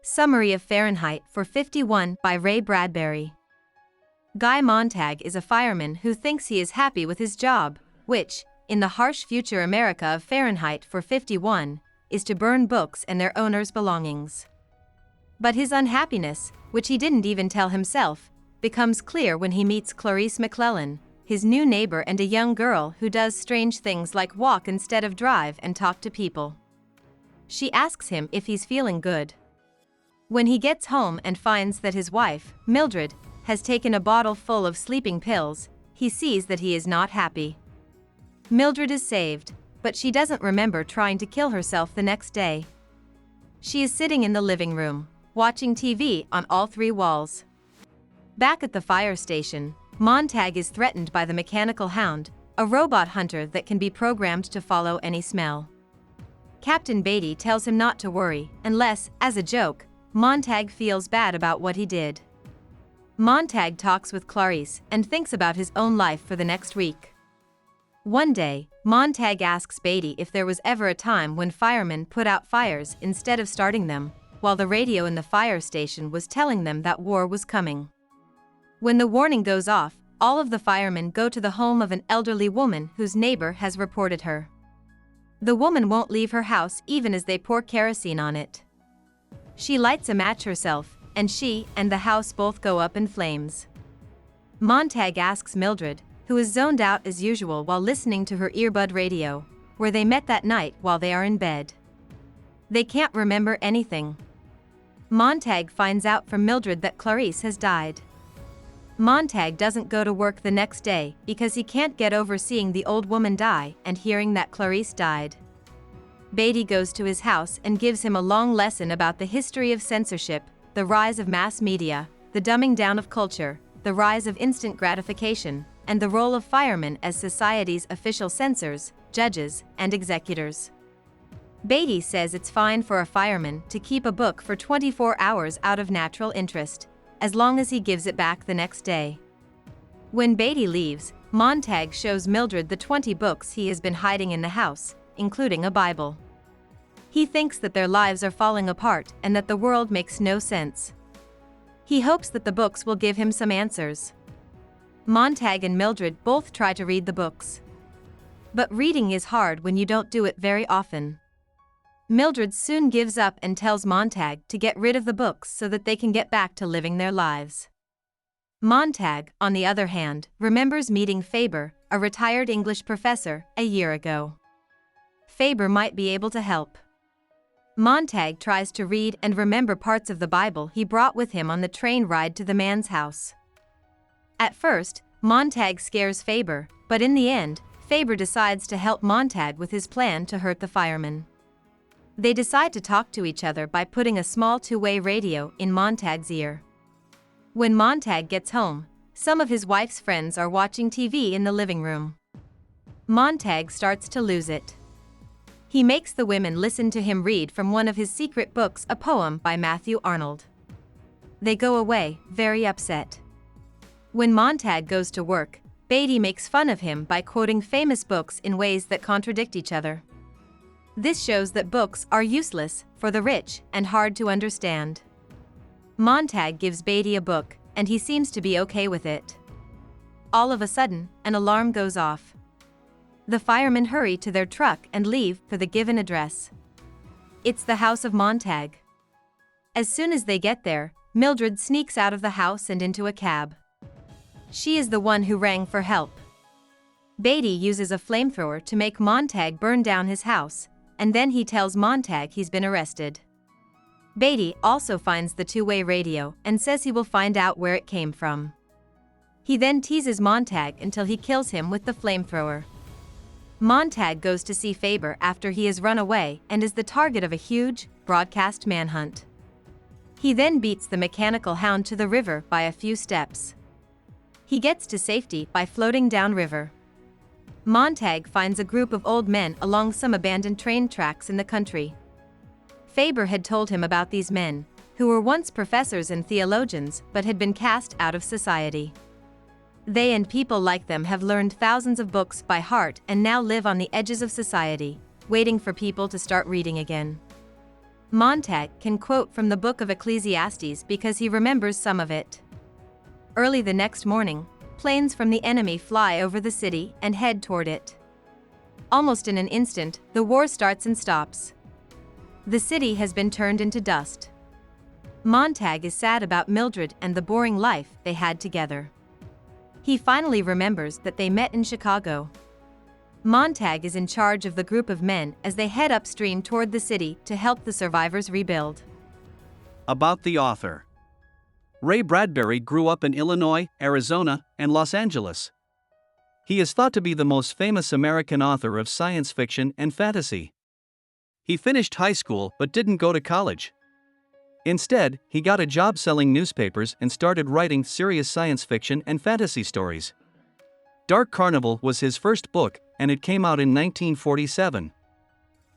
Summary of Fahrenheit 451 by Ray Bradbury. Guy Montag is a fireman who thinks he is happy with his job, which, in the harsh future America of Fahrenheit 451, is to burn books and their owners' belongings. But his unhappiness, which he didn't even tell himself, becomes clear when he meets Clarice McClellan, his new neighbor and a young girl who does strange things like walk instead of drive and talk to people. She asks him if he's feeling good. When he gets home and finds that his wife, Mildred, has taken a bottle full of sleeping pills, he sees that he is not happy. Mildred is saved, but she doesn't remember trying to kill herself the next day. She is sitting in the living room, watching TV on all three walls. Back at the fire station, Montag is threatened by the mechanical hound, a robot hunter that can be programmed to follow any smell. Captain Beatty tells him not to worry, unless, as a joke, Montag feels bad about what he did. Montag talks with Clarice and thinks about his own life for the next week. One day, Montag asks Beatty if there was ever a time when firemen put out fires instead of starting them, while the radio in the fire station was telling them that war was coming. When the warning goes off, all of the firemen go to the home of an elderly woman whose neighbor has reported her. The woman won't leave her house even as they pour kerosene on it. She lights a match herself, and she and the house both go up in flames. Montag asks Mildred, who is zoned out as usual while listening to her earbud radio, where they met that night while they are in bed. They can't remember anything. Montag finds out from Mildred that Clarice has died. Montag doesn't go to work the next day because he can't get over seeing the old woman die and hearing that Clarice died. Beatty goes to his house and gives him a long lesson about the history of censorship, the rise of mass media, the dumbing down of culture, the rise of instant gratification, and the role of firemen as society's official censors, judges, and executors. Beatty says it's fine for a fireman to keep a book for 24 hours out of natural interest, as long as he gives it back the next day. When Beatty leaves, Montag shows Mildred the 20 books he has been hiding in the house, including a Bible. He thinks that their lives are falling apart and that the world makes no sense. He hopes that the books will give him some answers. Montag and Mildred both try to read the books. But reading is hard when you don't do it very often. Mildred soon gives up and tells Montag to get rid of the books so that they can get back to living their lives. Montag, on the other hand, remembers meeting Faber, a retired English professor, a year ago. Faber might be able to help. Montag tries to read and remember parts of the Bible he brought with him on the train ride to the man's house. At first, Montag scares Faber, but in the end, Faber decides to help Montag with his plan to hurt the firemen. They decide to talk to each other by putting a small two-way radio in Montag's ear. When Montag gets home, some of his wife's friends are watching TV in the living room. Montag starts to lose it. He makes the women listen to him read from one of his secret books, a poem by Matthew Arnold. They go away, very upset. When Montag goes to work, Beatty makes fun of him by quoting famous books in ways that contradict each other. This shows that books are useless, for the rich, and hard to understand. Montag gives Beatty a book, and he seems to be okay with it. All of a sudden, an alarm goes off. The firemen hurry to their truck and leave for the given address. It's the house of Montag. As soon as they get there, Mildred sneaks out of the house and into a cab. She is the one who rang for help. Beatty uses a flamethrower to make Montag burn down his house, and then he tells Montag he's been arrested. Beatty also finds the two-way radio and says he will find out where it came from. He then teases Montag until he kills him with the flamethrower. Montag goes to see Faber after he has run away and is the target of a huge, broadcast manhunt. He then beats the mechanical hound to the river by a few steps. He gets to safety by floating downriver. Montag finds a group of old men along some abandoned train tracks in the country. Faber had told him about these men, who were once professors and theologians but had been cast out of society. They and people like them have learned thousands of books by heart and now live on the edges of society, waiting for people to start reading again. Montag can quote from the book of Ecclesiastes because he remembers some of it. Early the next morning, planes from the enemy fly over the city and head toward it. Almost in an instant, the war starts and stops. The city has been turned into dust. Montag is sad about Mildred and the boring life they had together. He finally remembers that they met in Chicago. Montag is in charge of the group of men as they head upstream toward the city to help the survivors rebuild. About the author. Ray Bradbury grew up in Illinois, Arizona, and Los Angeles. He is thought to be the most famous American author of science fiction and fantasy. He finished high school but didn't go to college. Instead, he got a job selling newspapers and started writing serious science fiction and fantasy stories. Dark Carnival was his first book, and it came out in 1947.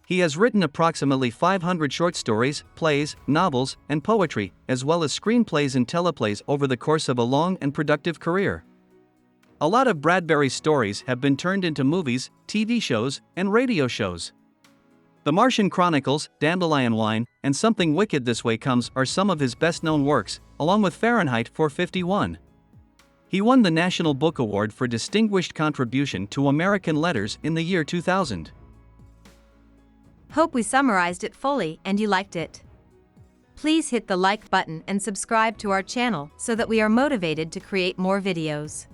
He has written approximately 500 short stories, plays, novels, and poetry, as well as screenplays and teleplays over the course of a long and productive career. A lot of Bradbury's stories have been turned into movies, TV shows, and radio shows. The Martian Chronicles, Dandelion Wine, and Something Wicked This Way Comes are some of his best-known works, along with Fahrenheit 451. He won the National Book Award for Distinguished Contribution to American Letters in the year 2000. Hope we summarized it fully and you liked it. Please hit the like button and subscribe to our channel so that we are motivated to create more videos.